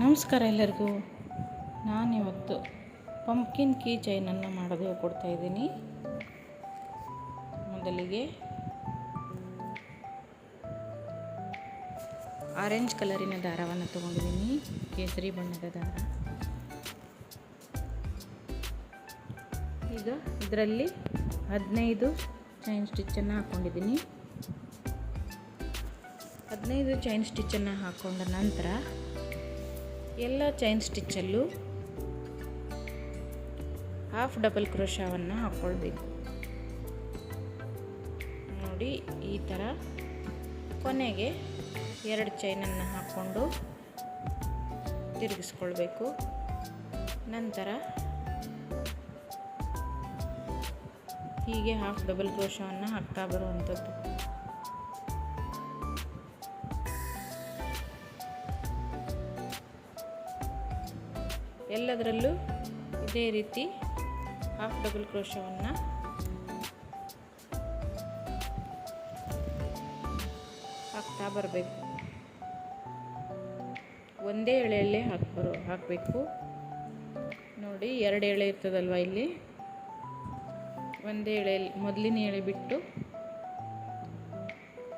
ನಮಸ್ಕಾರ ಎಲ್ಲರಿಗೂ. ನಾನಿವತ್ತು ಪಂಪ್ಕಿನ್ ಕೀ ಚೈನನ್ನು ಮಾಡೋದು ಹೇಳ್ಕೊಡ್ತಾ ಇದ್ದೀನಿ. ಮೊದಲಿಗೆ ಆರೆಂಜ್ ಕಲರಿನ ದಾರವನ್ನು ತಗೊಂಡಿದ್ದೀನಿ, ಕೇಸರಿ ಬಣ್ಣದ ದಾರ. ಈಗ ಇದರಲ್ಲಿ 15 ಚೈನ್ ಸ್ಟಿಚ್ಚನ್ನು ಹಾಕ್ಕೊಂಡಿದ್ದೀನಿ. 15 ಚೈನ್ ಸ್ಟಿಚ್ಚನ್ನು ಹಾಕ್ಕೊಂಡ ನಂತರ ಎಲ್ಲ ಚೈನ್ ಸ್ಟಿಚ್ಚಲ್ಲೂ ಹಾಫ್ ಡಬಲ್ ಕ್ರೋಶವನ್ನು ಹಾಕ್ಕೊಳ್ಬೇಕು. ನೋಡಿ, ಈ ಥರ ಕೊನೆಗೆ 2 ಚೈನನ್ನು ಹಾಕ್ಕೊಂಡು ತಿರುಗಿಸ್ಕೊಳ್ಬೇಕು. ನಂತರ ಹೀಗೆ ಹಾಫ್ ಡಬಲ್ ಕ್ರೋಶವನ್ನು ಹಾಕ್ತಾ ಬರುವಂಥದ್ದು. ಎಲ್ಲದರಲ್ಲೂ ಇದೇ ರೀತಿ ಹಾಫ್ ಡಬಲ್ ಕ್ರೋಶವನ್ನು ಹಾಕ್ತಾ ಬರಬೇಕು. ಒಂದೇ ಎಳೆಯಲ್ಲೇ ಹಾಕಬೇಕು. ನೋಡಿ, 2 ಎಳೆ ಇರ್ತದಲ್ವ, ಇಲ್ಲಿ ಒಂದೇ ಎಳೆಯಲ್ಲಿ ಮೊದಲಿನ ಎಳೆ ಬಿಟ್ಟು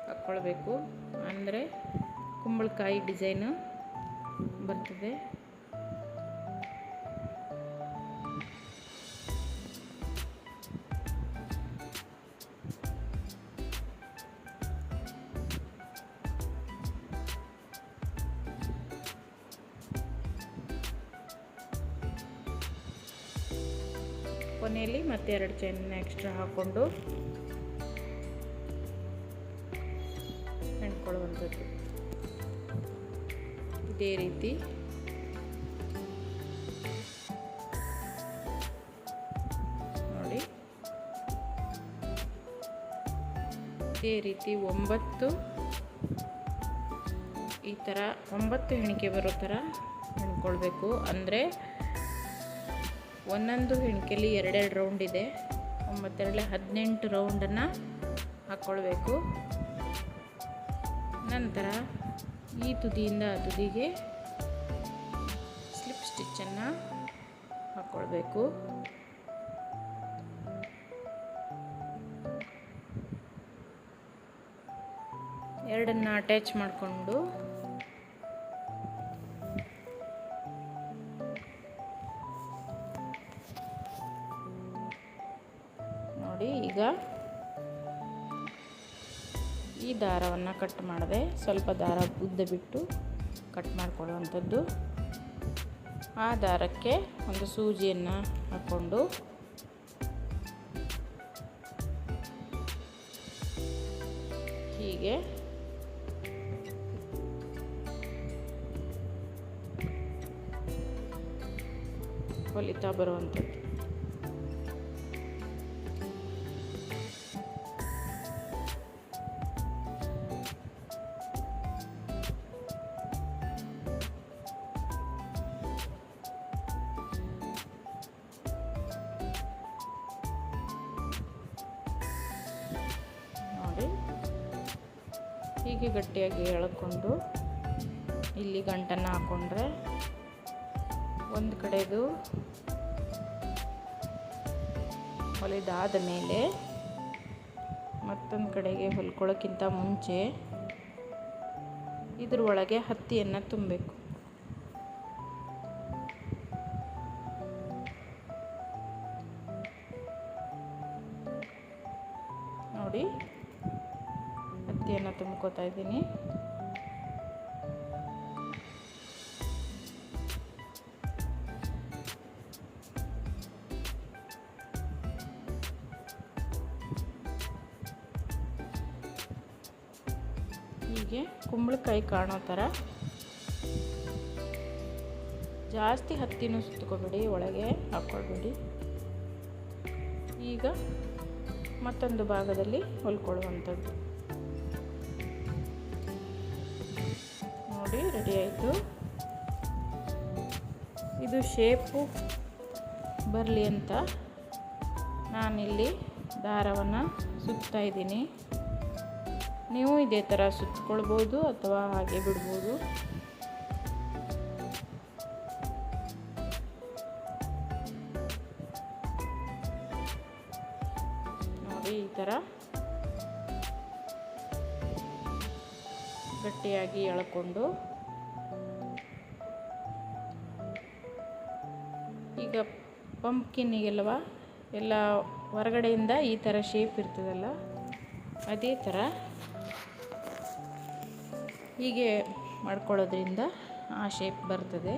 ಹಾಕ್ಕೊಳ್ಬೇಕು. ಅಂದರೆ ಕುಂಬಳಕಾಯಿ ಡಿಸೈನು ಬರ್ತದೆ. ಕೊನೆಯಲ್ಲಿ ಮತ್ತೆ 2 ಚೈನನ್ನು ಎಕ್ಸ್ಟ್ರಾ ಹಾಕ್ಕೊಂಡು ಹೆಣ್ಕೊಳ್ಳುವಂಥದ್ದು. ಇದೇ ರೀತಿ ನೋಡಿ, ಇದೇ ರೀತಿ 9 ಈ ಥರ 9 ಹೆಣಿಕೆ ಬರೋ ಥರ ಹೆಣ್ಕೊಳ್ಬೇಕು. ಅಂದರೆ ಒಂದೊಂದು ಹೆಣಿಕೆಯಲ್ಲಿ 2 ರೌಂಡ್ ಇದೆ. 9 18 ರೌಂಡನ್ನು ಹಾಕ್ಕೊಳ್ಬೇಕು. ನಂತರ ಈ ತುದಿಯಿಂದ ಆ ತುದಿಗೆ ಸ್ಲಿಪ್ ಸ್ಟಿಚ್ಚನ್ನು ಹಾಕ್ಕೊಳ್ಬೇಕು. ಎರಡನ್ನು ಅಟ್ಯಾಚ್ ಮಾಡಿಕೊಂಡು ಈಗ ಈ ದಾರವನ್ನು ಕಟ್ ಮಾಡದೆ ಸ್ವಲ್ಪ ದಾರ ಉದ್ದ ಬಿಟ್ಟು ಕಟ್ ಮಾಡಿಕೊಳ್ಳುವಂಥದ್ದು. ಆ ದಾರಕ್ಕೆ ಒಂದು ಸೂಜಿಯನ್ನು ಹಾಕ್ಕೊಂಡು ಹೀಗೆ ಹೊಲಿತಾ ಬರುವಂಥದ್ದು. ಹೀಗೆ ಗಟ್ಟಿಯಾಗಿ ಎಳ್ಕೊಂಡು ಇಲ್ಲಿ ಗಂಟನ್ನು ಹಾಕ್ಕೊಂಡ್ರೆ ಒಂದು ಕಡೆದು ಹೊಲಿದಾದ ಮೇಲೆ ಮತ್ತೊಂದು ಕಡೆಗೆ ಹೊಲ್ಕೊಳ್ಳೋಕ್ಕಿಂತ ಮುಂಚೆ ಇದ್ರ ಒಳಗೆ ಹತ್ತಿಯನ್ನು ತುಂಬಬೇಕು. ನೋಡಿ, ಹತ್ತಿಯನ್ನು ತುಂಬ್ಕೋತಾ ಇದ್ದೀನಿ. ಹೀಗೆ ಕುಂಬಳಕಾಯಿ ಕಾಣೋ ಥರ ಜಾಸ್ತಿ ಹತ್ತಿನೂ ಸುತ್ಕೋಬೇಡಿ, ಒಳಗೆ ಹಾಕ್ಕೊಳ್ಬೇಡಿ. ಈಗ ಮತ್ತೊಂದು ಭಾಗದಲ್ಲಿ ಹೊಲ್ಕೊಳ್ಳುವಂಥದ್ದು. ನೋಡಿ, ರೆಡಿ ಆಯಿತು. ಇದು ಶೇಪು ಬರಲಿ ಅಂತ ನಾನಿಲ್ಲಿ ದಾರವನ್ನು ಸುತ್ತಾ ಇದ್ದೀನಿ. ನೀವು ಇದೇ ಥರ ಸುತ್ಕೊಳ್ಬೋದು ಅಥವಾ ಹಾಗೆ ಬಿಡ್ಬೋದು. ನೋಡಿ ಈ ಥರ ಗಟ್ಟಿಯಾಗಿ ಎಳ್ಕೊಂಡು ಈಗ ಪಂಪ್ಕಿನ್ನಿಗೆಲ್ವ ಎಲ್ಲ ಹೊರಗಡೆಯಿಂದ ಈ ಥರ ಶೇಪ್ ಇರ್ತದಲ್ಲ, ಅದೇ ಥರ ಹೀಗೆ ಮಾಡ್ಕೊಳ್ಳೋದ್ರಿಂದ ಆ ಶೇಪ್ ಬರ್ತದೆ.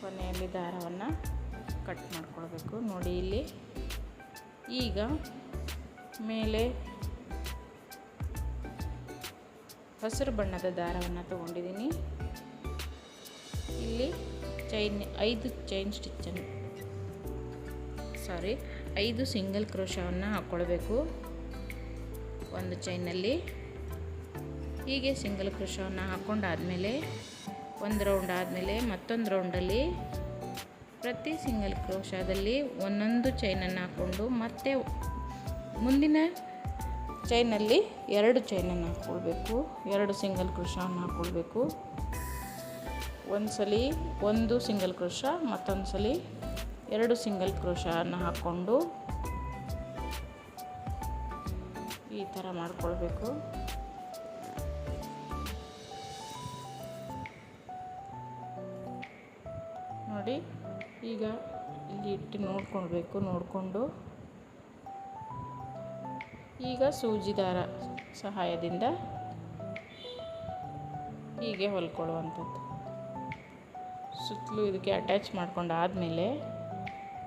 ಕೊನೆಯಲ್ಲಿ ದಾರವನ್ನು ಕಟ್ ಮಾಡ್ಕೊಳ್ಬೇಕು. ನೋಡಿ ಇಲ್ಲಿ ಈಗ ಮೇಲೆ ಹಸಿರು ಬಣ್ಣದ ದಾರವನ್ನು ತಗೊಂಡಿದ್ದೀನಿ. ಇಲ್ಲಿ 5 ಸಿಂಗಲ್ ಕ್ರೋಶವನ್ನು ಹಾಕ್ಕೊಳ್ಬೇಕು ಒಂದು ಚೈನಲ್ಲಿ. ಹೀಗೆ ಸಿಂಗಲ್ ಕ್ರೋಶವನ್ನು ಹಾಕ್ಕೊಂಡಾದಮೇಲೆ ಒಂದು ರೌಂಡ್ ಆದಮೇಲೆ ಮತ್ತೊಂದು ರೌಂಡಲ್ಲಿ ಪ್ರತಿ ಸಿಂಗಲ್ ಕ್ರೋಶದಲ್ಲಿ ಒಂದೊಂದು ಚೈನನ್ನು ಹಾಕ್ಕೊಂಡು ಮತ್ತೆ ಮುಂದಿನ ಚೈನಲ್ಲಿ 2 ಚೈನನ್ನು ಹಾಕ್ಕೊಳ್ಬೇಕು. 2 ಸಿಂಗಲ್ ಕ್ರೋಶವನ್ನು ಹಾಕ್ಕೊಳ್ಬೇಕು. ಒಂದು ಸಲ 1 ಸಿಂಗಲ್ ಕ್ರೋಶ, ಮತ್ತೊಂದು ಸಲ 2 ಸಿಂಗಲ್ ಕ್ರೋಶವನ್ನು ಹಾಕ್ಕೊಂಡು ಈ ಥರ ಮಾಡ್ಕೊಳ್ಬೇಕು. ನೋಡಿ ಈಗ ಇಲ್ಲಿ ಇಟ್ಟು ನೋಡಿಕೊಂಡು ಈಗ ಸೂಜಿ ದಾರ ಸಹಾಯದಿಂದ ಹೀಗೆ ಹೊಲ್ಕೊಳ್ಳುವಂಥದ್ದು. ಸುತ್ತಲೂ ಇದಕ್ಕೆ ಅಟ್ಯಾಚ್ ಮಾಡ್ಕೊಂಡಾದಮೇಲೆ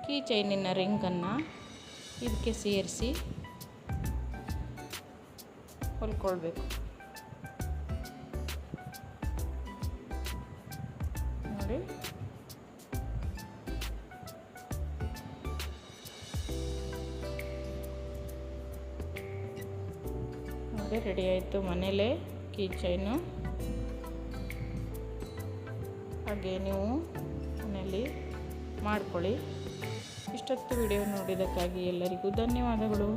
ಕೀ ಚೈನಿನ ರಿಂಗನ್ನು ಇದಕ್ಕೆ ಸೇರಿಸಿ ಹೊಲ್ಕೊಳ್ಬೇಕು. ನೋಡಿ ರೆಡಿ ಆಯಿತು ಮನೇಲೇ ಕೀ ಚೈನು. ಹಾಗೆ ನೀವು ಮನೆಯಲ್ಲಿ ಮಾಡ್ಕೊಳ್ಳಿ. ಇಷ್ಟೊತ್ತು ವಿಡಿಯೋ ನೋಡಿದ್ದಕ್ಕಾಗಿ ಎಲ್ಲರಿಗೂ ಧನ್ಯವಾದಗಳು.